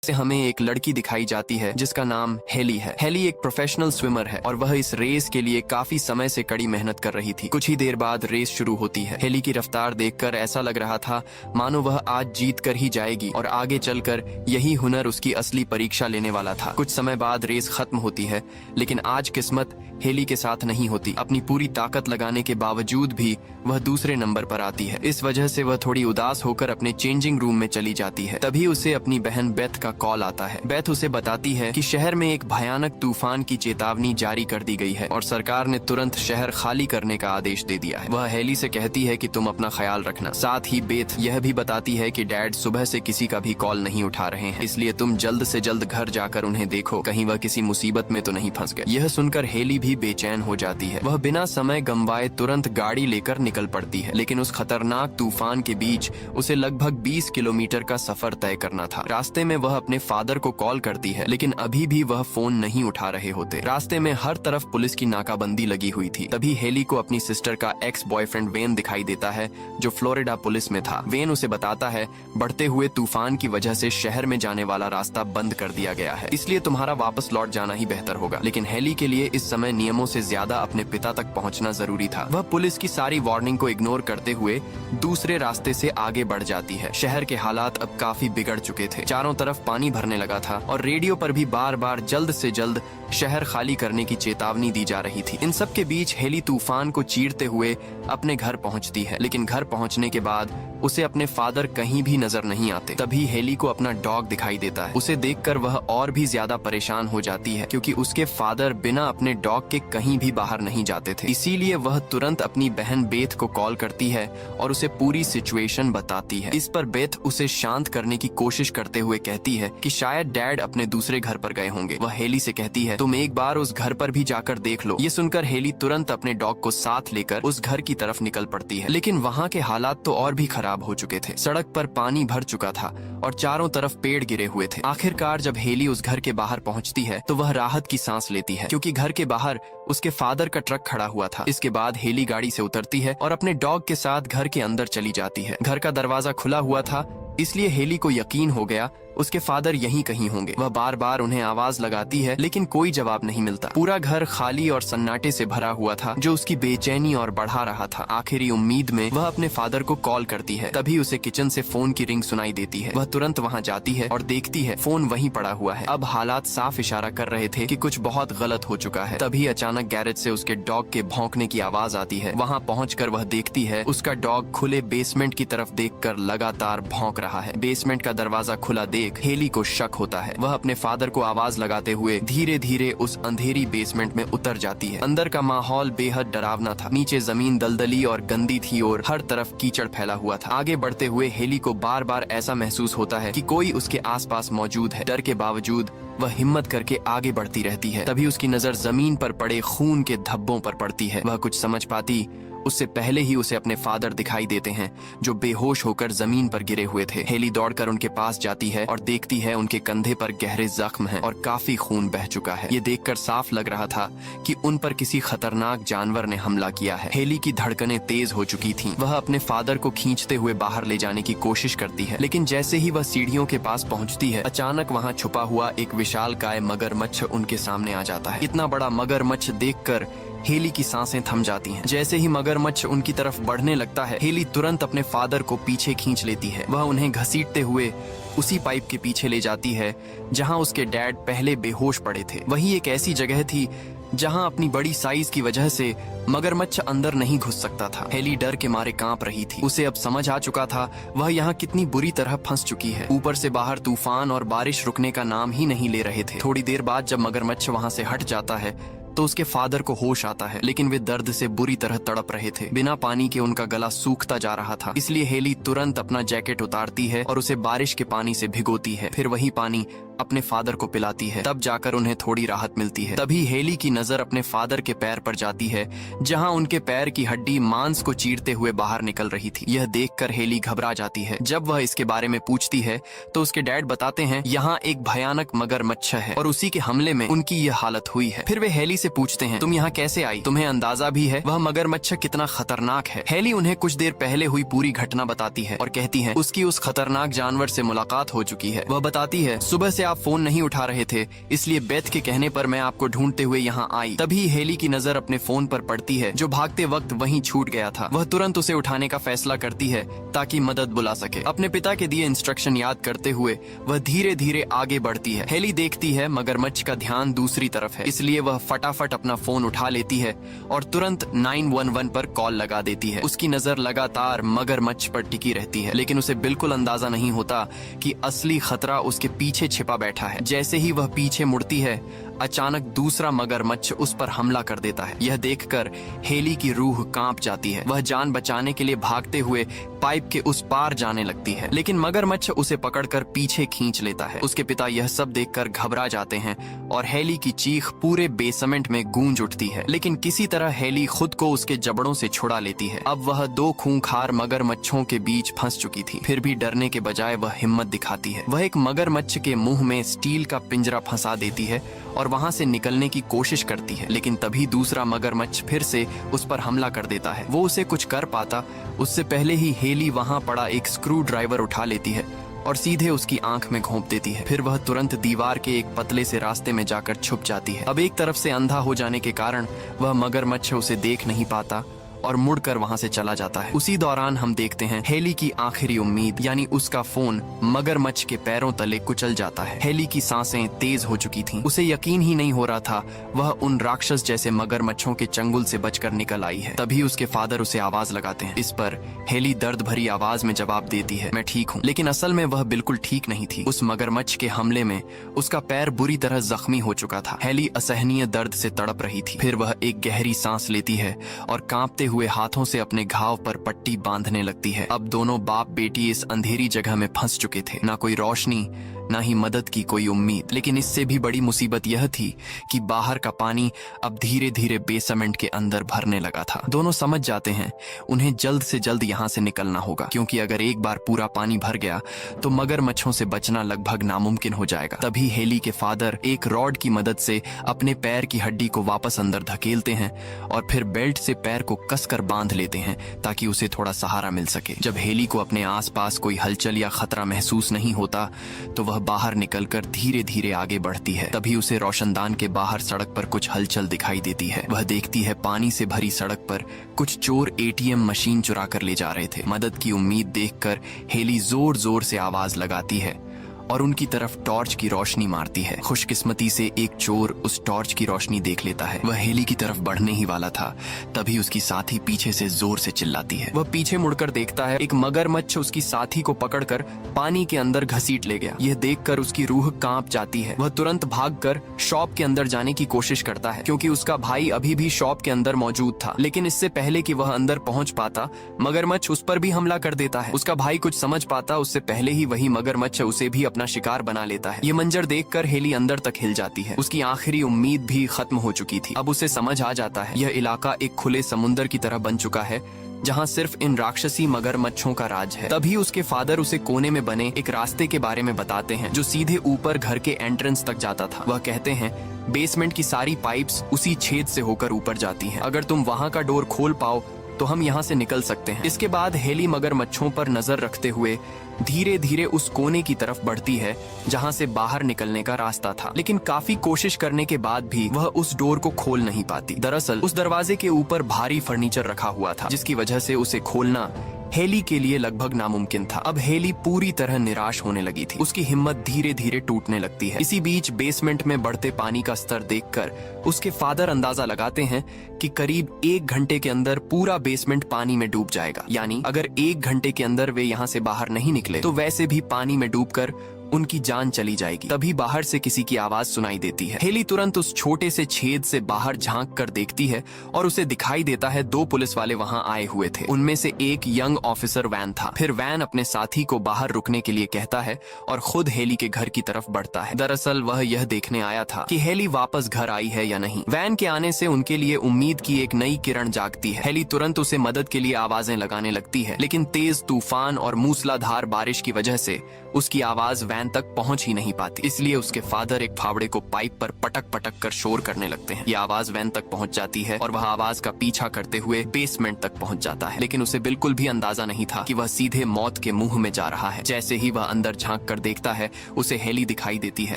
से हमें एक लड़की दिखाई जाती है जिसका नाम हेली है। हेली एक प्रोफेशनल स्विमर है और वह इस रेस के लिए काफी समय से कड़ी मेहनत कर रही थी। कुछ ही देर बाद रेस शुरू होती है। हेली की रफ्तार देखकर ऐसा लग रहा था मानो वह आज जीत कर ही जाएगी और आगे चलकर यही हुनर उसकी असली परीक्षा लेने वाला था। कुछ समय बाद रेस खत्म होती है, लेकिन आज किस्मत हेली के साथ नहीं होती। अपनी पूरी ताकत लगाने के बावजूद भी वह दूसरे नंबर पर आती है। इस वजह से वह थोड़ी उदास होकर अपने चेंजिंग रूम में चली जाती है। तभी उसे अपनी बहन बेथ का कॉल आता है। बेथ उसे बताती है कि शहर में एक भयानक तूफान की चेतावनी जारी कर दी गई है और सरकार ने तुरंत शहर खाली करने का आदेश दे दिया है। वह हेली से कहती है कि तुम अपना ख्याल रखना। साथ ही बेथ यह भी बताती है कि डैड सुबह से किसी का भी कॉल नहीं उठा रहे हैं, इसलिए तुम जल्द से जल्द घर जाकर उन्हें देखो, कहीं वह किसी मुसीबत में तो नहीं फंस गए। यह सुनकर हेली भी बेचैन हो जाती है। वह बिना समय गंवाए तुरंत गाड़ी लेकर निकल पड़ती है, लेकिन उस खतरनाक तूफान के बीच उसे लगभग 20 किलोमीटर का सफर तय करना था। रास्ते में वह अपने फादर को कॉल करती है, लेकिन अभी भी वह फोन नहीं उठा रहे होते। रास्ते में हर तरफ पुलिस की नाकाबंदी लगी हुई थी। तभी हेली को अपनी सिस्टर का एक्स बॉयफ्रेंड वेन दिखाई देता है, जो फ्लोरिडा पुलिस में था। वेन उसे बताता है बढ़ते हुए तूफान की वजह से शहर में जाने वाला रास्ता बंद कर दिया गया है, इसलिए तुम्हारा वापस लौट जाना ही बेहतर होगा। लेकिन हेली के लिए इस समय नियमों से ज्यादा अपने पिता तक पहुंचना जरूरी था। वह पुलिस की सारी वार्निंग को इग्नोर करते हुए दूसरे रास्ते से आगे बढ़ जाती है। शहर के हालात अब काफी बिगड़ चुके थे। चारों तरफ पानी भरने लगा था और रेडियो पर भी बार बार जल्द से जल्द शहर खाली करने की चेतावनी दी जा रही थी। इन सब के बीच हेली तूफान को चीरते हुए अपने घर पहुंचती है, लेकिन घर पहुंचने के बाद उसे अपने फादर कहीं भी नजर नहीं आते। तभी हेली को अपना डॉग दिखाई देता है। उसे देखकर वह और भी ज्यादा परेशान हो जाती है, क्योंकि उसके फादर बिना अपने डॉग के कहीं भी बाहर नहीं जाते थे। इसीलिए वह तुरंत अपनी बहन बेथ को कॉल करती है और उसे पूरी सिचुएशन बताती है। इस पर बेथ उसे शांत करने की कोशिश करते हुए कहती है कि शायद डैड अपने दूसरे घर पर गए होंगे। वह हेली से कहती है तुम एक बार उस घर पर भी जाकर देख लो। ये सुनकर हेली तुरंत अपने डॉग को साथ लेकर उस घर की तरफ निकल पड़ती है, लेकिन वहाँ के हालात तो और भी खराब हो चुके थे। सड़क पर पानी भर चुका था और चारों तरफ पेड़ गिरे हुए थे। आखिरकार जब हेली उस घर के बाहर पहुँचती है तो वह राहत की सांस लेती है, क्योंकि घर के बाहर उसके फादर का ट्रक खड़ा हुआ था। इसके बाद हेली गाड़ी से उतरती है और अपने डॉग के साथ घर के अंदर चली जाती है। घर का दरवाजा खुला हुआ था, इसलिए हेली को यकीन हो गया उसके फादर यहीं कहीं होंगे। वह बार बार उन्हें आवाज लगाती है, लेकिन कोई जवाब नहीं मिलता। पूरा घर खाली और सन्नाटे से भरा हुआ था, जो उसकी बेचैनी और बढ़ा रहा था। आखिरी उम्मीद में वह अपने फादर को कॉल करती है। तभी उसे किचन से फोन की रिंग सुनाई देती है। वह तुरंत वहां जाती है और देखती है फोन वहीं पड़ा हुआ है। अब हालात साफ इशारा कर रहे थे कि कुछ बहुत गलत हो चुका है। तभी अचानक गैरेज से उसके डॉग के भौंकने की आवाज आती है। वहाँ पहुँचकर वह देखती है उसका डॉग खुले बेसमेंट की तरफ देखकर लगातार भौंक रहा है। बेसमेंट का दरवाजा खुला देख हेली को शक होता है। वह अपने फादर को आवाज लगाते हुए धीरे धीरे उस अंधेरी बेसमेंट में उतर जाती है। अंदर का माहौल बेहद डरावना था। नीचे जमीन दलदली और गंदी थी और हर तरफ कीचड़ फैला हुआ था। आगे बढ़ते हुए हेली को बार बार ऐसा महसूस होता है कि कोई उसके आसपास मौजूद है। डर के बावजूद वह हिम्मत करके आगे बढ़ती रहती है। तभी उसकी नजर जमीन पर पड़े खून के धब्बों पर पड़ती है। वह कुछ समझ पाती उससे पहले ही उसे अपने फादर दिखाई देते हैं, जो बेहोश होकर जमीन पर गिरे हुए थे। हेली दौड़कर उनके पास जाती है और देखती है उनके कंधे पर गहरे जख्म हैं और काफी खून बह चुका है। ये देखकर साफ लग रहा था कि उन पर किसी खतरनाक जानवर ने हमला किया है। हेली की धड़कनें तेज हो चुकी थीं। वह अपने फादर को खींचते हुए बाहर ले जाने की कोशिश करती है, लेकिन जैसे ही वह सीढ़ियों के पास पहुंचती है, अचानक वहां छुपा हुआ एक विशालकाय मगरमच्छ उनके सामने आ जाता है। इतना बड़ा मगरमच्छ देखकर हेली की सांसें थम जाती हैं। जैसे ही मगरमच्छ उनकी तरफ बढ़ने लगता है, हेली तुरंत अपने फादर को पीछे खींच लेती है। वह उन्हें घसीटते हुए उसी पाइप के पीछे ले जाती है जहां उसके डैड पहले बेहोश पड़े थे। वही एक ऐसी जगह थी जहां अपनी बड़ी साइज की वजह से मगरमच्छ अंदर नहीं घुस सकता था। हेली डर के मारे कांप रही थी। उसे अब समझ आ चुका था वह यहाँ कितनी बुरी तरह फंस चुकी है। ऊपर से बाहर तूफान और बारिश रुकने का नाम ही नहीं ले रहे थे। थोड़ी देर बाद जब मगरमच्छ वहाँ से हट जाता है तो उसके फादर को होश आता है, लेकिन वे दर्द से बुरी तरह तड़प रहे थे। बिना पानी के उनका गला सूखता जा रहा था, इसलिए हेली तुरंत अपना जैकेट उतारती है और उसे बारिश के पानी से भिगोती है। फिर वही पानी अपने फादर को पिलाती है। तब जाकर उन्हें थोड़ी राहत मिलती है। तभी हेली की नजर अपने फादर के पैर पर जाती है, जहां उनके पैर की हड्डी मांस को चीरते हुए बाहर निकल रही थी। यह देखकर हेली घबरा जाती है। जब वह इसके बारे में पूछती है तो उसके डैड बताते हैं यहाँ एक भयानक मगरमच्छ है और उसी के हमले में उनकी यह हालत हुई है। फिर वे हेली से पूछते हैं, तुम यहाँ कैसे आई? तुम्हें अंदाजा भी है वह मगरमच्छ कितना खतरनाक है? हेली उन्हें कुछ देर पहले हुई पूरी घटना बताती है और कहती है उसकी उस खतरनाक जानवर से मुलाकात हो चुकी है। वह बताती है सुबह से आप फोन नहीं उठा रहे थे, इसलिए बेथ के कहने पर मैं आपको ढूंढते हुए यहाँ आई। तभी हेली की नजर अपने फोन पर पड़ती है जो भागते वक्त वहीं छूट गया था। वह तुरंत उसे उठाने का फैसला करती है ताकि मदद बुला सके। अपने पिता के दिए इंस्ट्रक्शन याद करते हुए वह धीरे धीरे आगे बढ़ती है। हेली देखती है मगरमच्छ का ध्यान दूसरी तरफ है, इसलिए वह फटाफट अपना फोन उठा लेती है और तुरंत 911 पर कॉल लगा देती है। उसकी नजर लगातार मगरमच्छ पर टिकी रहती है, लेकिन उसे बिल्कुल अंदाजा नहीं होता कि असली खतरा उसके पीछे छिपा बैठा है। जैसे ही वह पीछे मुड़ती है, अचानक दूसरा मगरमच्छ उस पर हमला कर देता है। यह देखकर हेली की रूह कांप जाती है। वह जान बचाने के लिए भागते हुए पाइप के उस पार जाने लगती है, लेकिन मगरमच्छ उसे पकड़कर पीछे खींच लेता है। उसके पिता यह सब देखकर घबरा जाते हैं और हेली की चीख पूरे बेसमेंट में गूंज उठती है, लेकिन किसी तरह हेली खुद को उसके जबड़ों से छुड़ा लेती है। अब वह दो खूंखार मगरमच्छों के बीच फंस चुकी थी। फिर भी डरने के बजाय वह हिम्मत दिखाती है। वह एक मगरमच्छ के मुंह में स्टील का पिंजरा फंसा देती है और वहां से निकलने की कोशिश करती है, लेकिन तभी दूसरा मगरमच्छ फिर से उस पर हमला कर देता है। वो उसे कुछ कर पाता उससे पहले ही हेली वहां पड़ा एक स्क्रू ड्राइवर उठा लेती है और सीधे उसकी आंख में घोंप देती है। फिर वह तुरंत दीवार के एक पतले से रास्ते में जाकर छुप जाती है। अब एक तरफ से अंधा हो जाने के कारण वह मगरमच्छ उसे देख नहीं पाता और मुड़कर वहां से चला जाता है। उसी दौरान हम देखते हैं हेली की आखिरी उम्मीद यानी उसका फोन मगरमच्छ के पैरों तले कुचल जाता है। हेली की सांसें तेज हो चुकी थीं। उसे यकीन ही नहीं हो रहा था वह उन राक्षस जैसे मगरमच्छों के चंगुल से बचकर निकल आई है। तभी उसके फादर उसे आवाज लगाते हैं। इस पर हेली दर्द भरी आवाज में जवाब देती है, मैं ठीक हूँ। लेकिन असल में वह बिल्कुल ठीक नहीं थी। उस मगरमच्छ के हमले में उसका पैर बुरी तरह जख्मी हो चुका था। हेली असहनीय दर्द से तड़प रही थी। फिर वह एक गहरी सांस लेती है और कांपते हुए हाथों से अपने घाव पर पट्टी बांधने लगती है। अब दोनों बाप बेटी इस अंधेरी जगह में फंस चुके थे। ना कोई रोशनी, ना ही मदद की कोई उम्मीद। लेकिन इससे भी बड़ी मुसीबत यह थी कि बाहर का पानी अब धीरे धीरे बेसमेंट के अंदर भरने लगा था। दोनों समझ जाते हैं उन्हें जल्द से जल्द यहाँ से निकलना होगा, क्योंकि अगर एक बार पूरा पानी भर गया तो मगरमच्छों से बचना लगभग नामुमकिन हो जाएगा। तभी हेली के फादर एक रॉड की मदद से अपने पैर की हड्डी को वापस अंदर धकेलते हैं और फिर बेल्ट से पैर को कसकर बांध लेते हैं ताकि उसे थोड़ा सहारा मिल सके। जब हेली को अपने आसपास कोई हलचल या खतरा महसूस नहीं होता तो वह बाहर निकलकर धीरे धीरे आगे बढ़ती है। तभी उसे रोशनदान के बाहर सड़क पर कुछ हलचल दिखाई देती है। वह देखती है पानी से भरी सड़क पर कुछ चोर एटीएम मशीन चुरा कर ले जा रहे थे। मदद की उम्मीद देखकर हेली जोर जोर से आवाज लगाती है और उनकी तरफ टॉर्च की रोशनी मारती है। खुशकिस्मती से एक चोर उस टॉर्च की रोशनी देख लेता है। वह हेली की तरफ बढ़ने ही वाला था, तभी उसकी साथी पीछे से जोर से चिल्लाती है। वह पीछे मुड़कर देखता है एक मगरमच्छ उसकी साथी को पकड़कर पानी के अंदर घसीट ले गया। यह देखकर उसकी रूह कांप जाती है। वह तुरंत भागकर शॉप के अंदर जाने की कोशिश करता है, क्योंकि उसका भाई अभी भी शॉप के अंदर मौजूद था। लेकिन इससे पहले कि वह अंदर पहुंच पाता, मगरमच्छ उस पर भी हमला कर देता है। उसका भाई कुछ समझ पाता उससे पहले ही वही मगरमच्छ उसे भी अपना शिकार बना लेता है। ये मंजर देखकर हेली अंदर तक हिल जाती है। उसकी आखिरी उम्मीद भी खत्म हो चुकी थी। अब उसे समझ आ जाता है यह इलाका एक खुले समुंदर की तरह बन चुका है, जहां सिर्फ इन राक्षसी मगरमच्छों का राज है। तभी उसके फादर उसे कोने में बने एक रास्ते के बारे में बताते हैं जो सीधे ऊपर घर के एंट्रेंस तक जाता था। वह कहते हैं बेसमेंट की सारी पाइप्स उसी छेद से होकर ऊपर जाती हैं। अगर तुम वहां का डोर खोल पाओ तो हम यहाँ से निकल सकते हैं। इसके बाद हेली मगरमच्छों पर नजर रखते हुए धीरे धीरे उस कोने की तरफ बढ़ती है जहाँ से बाहर निकलने का रास्ता था। लेकिन काफी कोशिश करने के बाद भी वह उस डोर को खोल नहीं पाती। दरअसल उस दरवाजे के ऊपर भारी फर्नीचर रखा हुआ था, जिसकी वजह से उसे खोलना हेली के लिए लगभग नामुमकिन था। अब हेली पूरी तरह निराश होने लगी थी। उसकी हिम्मत धीरे धीरे टूटने लगती है। इसी बीच बेसमेंट में बढ़ते पानी का स्तर देखकर उसके फादर अंदाजा लगाते हैं कि करीब 1 घंटे के अंदर पूरा बेसमेंट पानी में डूब जाएगा। यानी अगर 1 घंटे के अंदर वे यहाँ से बाहर नहीं निकले तो वैसे भी पानी में डूबकर उनकी जान चली जाएगी। तभी बाहर से किसी की आवाज सुनाई देती है। हेली तुरंत उस छोटे से छेद से बाहर झांक कर देखती है और उसे दिखाई देता है 2 पुलिस वाले वहां आए हुए थे। उनमें से एक यंग ऑफिसर वैन था। फिर वैन अपने साथी को बाहर रुकने के लिए कहता है और खुद हेली के घर की तरफ बढ़ता है। दरअसल वह यह देखने आया था कि हेली वापस घर आई है या नहीं। वैन के आने से उनके लिए उम्मीद की एक नई किरण जागती है। हेली तुरंत उसे मदद के लिए आवाजें लगाने लगती है, लेकिन तेज तूफान और मूसलाधार बारिश की वजह से उसकी आवाज वैन तक पहुंच ही नहीं पाती। इसलिए उसके फादर एक फावड़े को पाइप पर पटक पटक कर शोर करने लगते हैं। यह आवाज वैन तक पहुंच जाती है और वह आवाज का पीछा करते हुए बेसमेंट तक पहुंच जाता है, लेकिन उसे बिल्कुल भी अंदाजा नहीं था कि वह सीधे मौत के मुंह में जा रहा है। जैसे ही वह अंदर झांक कर देखता है, उसे हेली दिखाई देती है।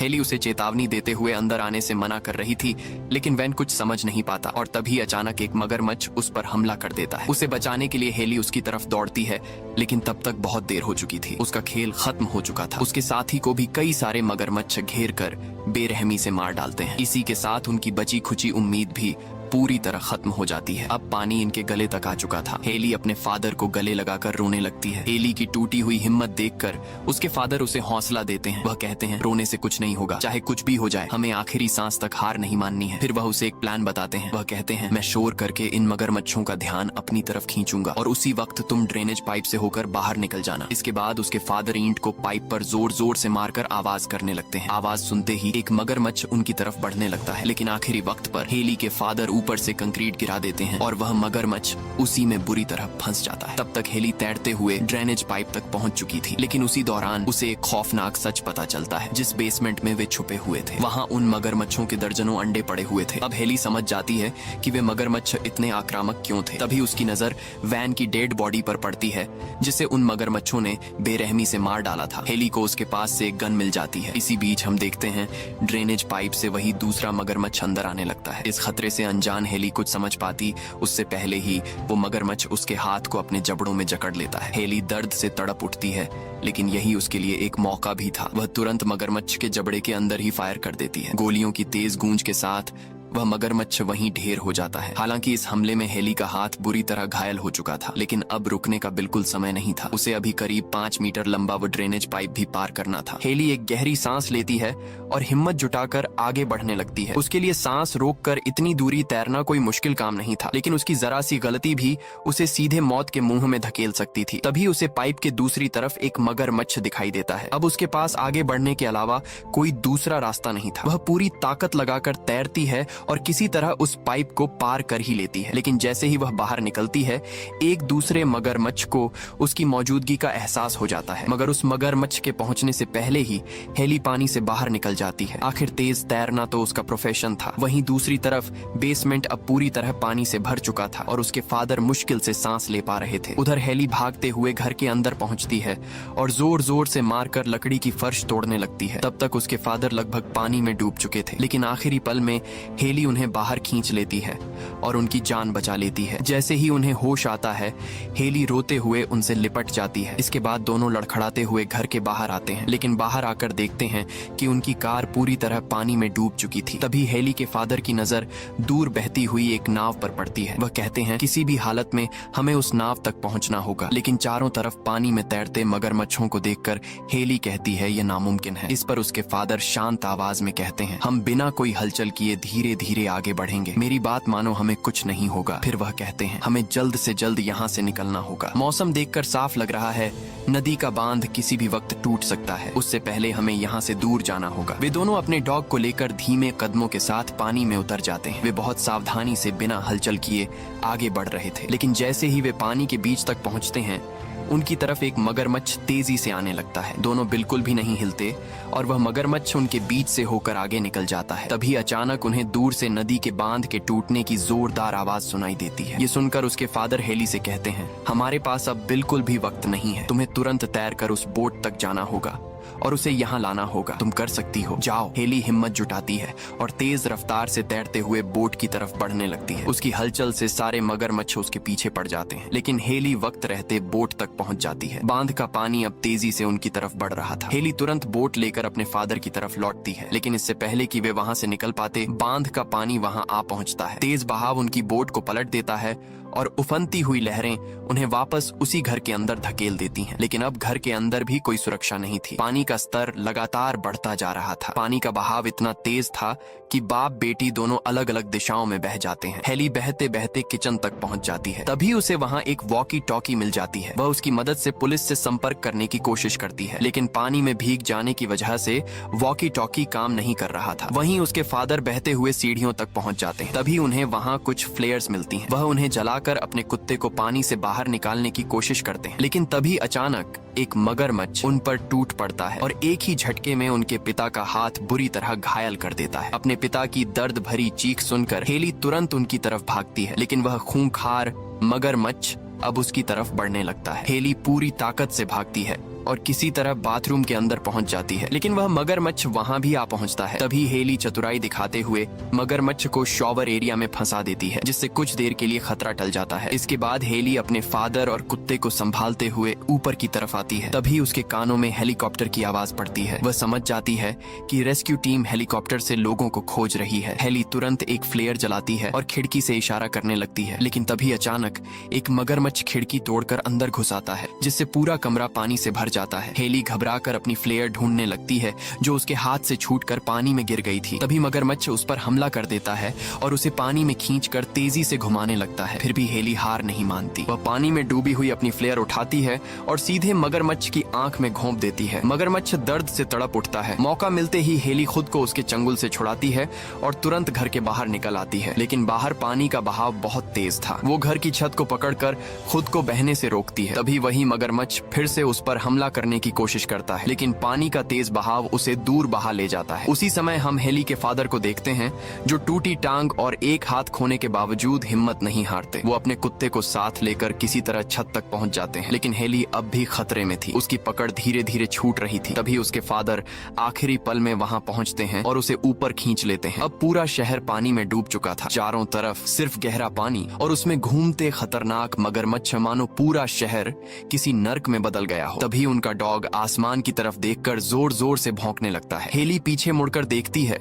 हेली उसे चेतावनी देते हुए अंदर आने से मना कर रही थी, लेकिन वैन कुछ समझ नहीं पाता और तभी अचानक एक मगरमच्छ उस पर हमला कर देता है। उसे बचाने के लिए हेली उसकी तरफ दौड़ती है, लेकिन तब तक बहुत देर हो चुकी थी। उसका खेल खत्म हो चुका था। उसके साथी को भी कई सारे मगरमच्छ घेर कर बेरहमी से मार डालते हैं। इसी के साथ उनकी बची खुची उम्मीद भी पूरी तरह खत्म हो जाती है। अब पानी इनके गले तक आ चुका था। हेली अपने फादर को गले लगाकर रोने लगती है। हेली की टूटी हुई हिम्मत देखकर उसके फादर उसे हौसला देते हैं। वह कहते हैं रोने से कुछ नहीं होगा, चाहे कुछ भी हो जाए, हमें आखिरी सांस तक हार नहीं माननी है। फिर वह उसे एक प्लान बताते हैं। वह कहते हैं मैं शोर करके इन मगरमच्छों का ध्यान अपनी तरफ खींचूंगा और उसी वक्त तुम ड्रेनेज पाइप से होकर बाहर निकल जाना। इसके बाद उसके फादर ईंट को पाइप पर जोर जोर से मारकर आवाज करने लगते हैं। आवाज सुनते ही एक मगरमच्छ उनकी तरफ बढ़ने लगता है, लेकिन आखिरी वक्त पर हेली के फादर ऊपर से कंक्रीट गिरा देते हैं और वह मगरमच्छ उसी में बुरी तरह फंस जाता है। तब तक हेली तैरते हुए ड्रेनेज पाइप तक पहुंच चुकी थी, लेकिन उसी दौरान उसे एक खौफनाक सच पता चलता है। जिस बेसमेंट में वे छुपे हुए थे, वहां उन मगरमच्छों के दर्जनों अंडे पड़े हुए थे। अब हेली समझ जाती है कि वे मगरमच्छ इतने आक्रामक क्यों थे। तभी उसकी नजर वैन की डेड बॉडी पर पड़ती है, जिसे उन मगरमच्छों ने बेरहमी से मार डाला था। हेली को उसके पास से एक गन मिल जाती है। इसी बीच हम देखते हैं ड्रेनेज पाइप से वही दूसरा मगरमच्छ अंदर आने लगता है। इस खतरे से अनजान हेली कुछ समझ पाती उससे पहले ही वो मगरमच्छ उसके हाथ को अपने जबड़ों में जकड़ लेता है। हेली दर्द से तड़प उठती है, लेकिन यही उसके लिए एक मौका भी था। वह तुरंत मगरमच्छ के जबड़े के अंदर ही फायर कर देती है। गोलियों की तेज गूंज के साथ वह मगरमच्छ वहीं ढेर हो जाता है। हालांकि इस हमले में हेली का हाथ बुरी तरह घायल हो चुका था, लेकिन अब रुकने का बिल्कुल समय नहीं था। उसे अभी करीब 5 मीटर लंबा वो ड्रेनेज पाइप भी पार करना था। हेली एक गहरी सांस लेती है और हिम्मत जुटाकर आगे बढ़ने लगती है। उसके लिए सांस रोककर इतनी दूरी तैरना कोई मुश्किल काम नहीं था, लेकिन उसकी जरा सी गलती भी उसे सीधे मौत के मुंह में धकेल सकती थी। तभी उसे पाइप के दूसरी तरफ एक मगरमच्छ दिखाई देता है। अब उसके पास आगे बढ़ने के अलावा कोई दूसरा रास्ता नहीं था। वह पूरी ताकत लगाकर तैरती है और किसी तरह उस पाइप को पार कर ही लेती है, लेकिन जैसे ही वह बाहर निकलती है, एक दूसरे मगरमच्छ को उसकी मौजूदगी का एहसास हो जाता है। मगर उस मगरमच्छ के पहुंचने से पहले ही हेली पानी से बाहर निकल जाती है। आखिर तेज तैरना तो उसका प्रोफेशन था। वहीं दूसरी तरफ बेसमेंट अब पूरी तरह पानी से भर चुका था और उसके फादर मुश्किल से सांस ले पा रहे थे। उधर हेली भागते हुए घर के अंदर पहुंचती है और जोर जोर से मारकर लकड़ी की फर्श तोड़ने लगती है। तब तक उसके फादर लगभग पानी में डूब चुके थे, लेकिन आखिरी पल में हेली उन्हें बाहर खींच लेती है और उनकी जान बचा लेती है। जैसे ही उन्हें होश आता है, हेली रोते हुए उनसे लिपट जाती है। इसके बाद दोनों लड़खड़ाते हुए घर के बाहर आते हैं, लेकिन बाहर आकर देखते हैं कि उनकी कार पूरी तरह पानी में डूब चुकी थी। तभी हेली के फादर की नजर दूर बहती हुई एक नाव पर पड़ती है। वह कहते हैं किसी भी हालत में हमें उस नाव तक पहुंचना होगा, लेकिन चारों तरफ पानी में तैरते मगरमच्छों को देखकर हेली कहती है यह नामुमकिन है। इस पर उसके फादर शांत आवाज में कहते हैं हम बिना कोई हलचल किए धीरे धीरे आगे बढ़ेंगे, मेरी बात मानो, हमें कुछ नहीं होगा। फिर वह कहते हैं हमें जल्द से जल्द यहाँ से निकलना होगा। मौसम देखकर साफ लग रहा है नदी का बांध किसी भी वक्त टूट सकता है, उससे पहले हमें यहाँ से दूर जाना होगा। वे दोनों अपने डॉग को लेकर धीमे कदमों के साथ पानी में उतर जाते हैं। वे बहुत सावधानी से बिना हलचल किए आगे बढ़ रहे थे, लेकिन जैसे ही वे पानी के बीच तक पहुँचते हैं, उनकी तरफ एक मगरमच्छ तेजी से आने लगता है। दोनों बिल्कुल भी नहीं हिलते और वह मगरमच्छ उनके बीच से होकर आगे निकल जाता है। तभी अचानक उन्हें दूर से नदी के बांध के टूटने की जोरदार आवाज सुनाई देती है। ये सुनकर उसके फादर हेली से कहते हैं हमारे पास अब बिल्कुल भी वक्त नहीं है, तुम्हें तुरंत तैरकर उस बोट तक जाना होगा और उसे यहाँ लाना होगा। तुम कर सकती हो, जाओ। हेली हिम्मत जुटाती है और तेज रफ्तार से तैरते हुए बोट की तरफ बढ़ने लगती है। उसकी हलचल से सारे मगरमच्छ उसके पीछे पड़ जाते हैं, लेकिन हेली वक्त रहते बोट तक पहुंच जाती है। बांध का पानी अब तेजी से उनकी तरफ बढ़ रहा था। हेली तुरंत बोट लेकर अपने फादर की तरफ लौटती है, लेकिन इससे पहले कि वे वहां से निकल पाते, बांध का पानी वहां आ पहुंचता है। तेज बहाव उनकी बोट को पलट देता है और उफनती हुई लहरें उन्हें वापस उसी घर के अंदर धकेल देती हैं। लेकिन अब घर के अंदर भी कोई सुरक्षा नहीं थी। पानी का स्तर लगातार बढ़ता जा रहा था। पानी का बहाव इतना तेज था कि बाप बेटी दोनों अलग अलग दिशाओं में बह जाते हैं। हेली बहते बहते किचन तक पहुंच जाती है। तभी उसे वहां एक वॉकी टॉकी मिल जाती है। वह उसकी मदद से पुलिस से संपर्क करने की कोशिश करती है, लेकिन पानी में भीग जाने की वजह से वॉकी टॉकी काम नहीं कर रहा था। वहीं उसके फादर बहते हुए सीढ़ियों तक पहुंच जाते हैं। तभी उन्हें वहां कुछ फ्लेयर्स मिलती हैं। वह उन्हें जलाकर अपने कुत्ते को पानी से बाहर निकालने की कोशिश करते हैं, लेकिन तभी अचानक एक मगरमच्छ उन पर टूट पड़ता है और एक ही झटके में उनके पिता का हाथ बुरी तरह घायल कर देता है। अपने पिता की दर्द भरी चीख सुनकर हेली तुरंत उनकी तरफ भागती है, लेकिन वह खूंखार मगरमच्छ अब उसकी तरफ बढ़ने लगता है। हेली पूरी ताकत से भागती है और किसी तरह बाथरूम के अंदर पहुंच जाती है, लेकिन वह मगरमच्छ वहां भी आ पहुंचता है। तभी हेली चतुराई दिखाते हुए मगरमच्छ को शॉवर एरिया में फंसा देती है, जिससे कुछ देर के लिए खतरा टल जाता है। इसके बाद हेली अपने फादर और कुत्ते को संभालते हुए ऊपर की तरफ आती है। तभी उसके कानों में हेलीकॉप्टर की आवाज पड़ती है। वह समझ जाती है कि रेस्क्यू टीम हेलीकॉप्टर से लोगों को खोज रही है। हेली तुरंत एक फ्लेयर जलाती है और खिड़की से इशारा करने लगती है, लेकिन तभी अचानक एक मगरमच्छ खिड़की तोड़कर अंदर घुस आता है, जिससे पूरा कमरा पानी से भर जाता है। हेली घबराकर अपनी फ्लेयर ढूंढने लगती है, जो उसके हाथ से छूटकर पानी में गिर गई थी। तभी मगरमच्छ उस पर हमला कर देता है और उसे पानी में खींचकर तेजी से घुमाने लगता है। फिर भी हेली हार नहीं मानती। वह पानी में डूबी हुई अपनी फ्लेयर उठाती है और सीधे मगरमच्छ की आंख में घोंप देती है। मगरमच्छ दर्द से तड़प उठता है। मौका मिलते ही हेली खुद को उसके चंगुल से छुड़ाती है और तुरंत घर के बाहर निकल आती है, लेकिन बाहर पानी का बहाव बहुत तेज था। वो घर की छत को पकड़कर खुद को बहने से रोकती है। तभी वही मगरमच्छ फिर से उस पर हमला करने की कोशिश करता है, लेकिन पानी का तेज बहाव उसे दूर बहा ले जाता है। उसी समय हम हेली के फादर को देखते हैं, जो टूटी टांग और एक हाथ खोने के बावजूद हिम्मत नहीं हारते। वो अपने कुत्ते को साथ लेकर किसी तरह छत तक पहुंच जाते हैं, लेकिन हेली अब भी खतरे में थी। उसकी पकड़ धीरे धीरे छूट रही थी। तभी उसके फादर आखिरी पल में वहां पहुंचते हैं और उसे ऊपर खींच लेते हैं। अब पूरा शहर पानी में डूब चुका था। चारों तरफ सिर्फ गहरा पानी और उसमें घूमते खतरनाक मगरमच्छ, मानो पूरा शहर किसी नर्क में बदल गया हो। तभी उनका डॉग आसमान की तरफ देखकर जोर जोर से भौंकने लगता है। हेली पीछे मुड़कर देखती है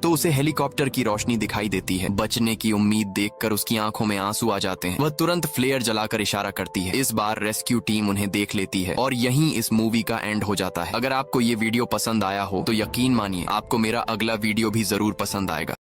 तो उसे हेलीकॉप्टर की रोशनी दिखाई देती है। बचने की उम्मीद देखकर उसकी आंखों में आंसू आ जाते हैं। वह तुरंत फ्लेयर जलाकर इशारा करती है। इस बार रेस्क्यू टीम उन्हें देख लेती है और यहीं इस मूवी का एंड हो जाता है। अगर आपको ये वीडियो पसंद आया हो तो यकीन मानिए आपको मेरा अगला वीडियो भी जरूर पसंद आएगा।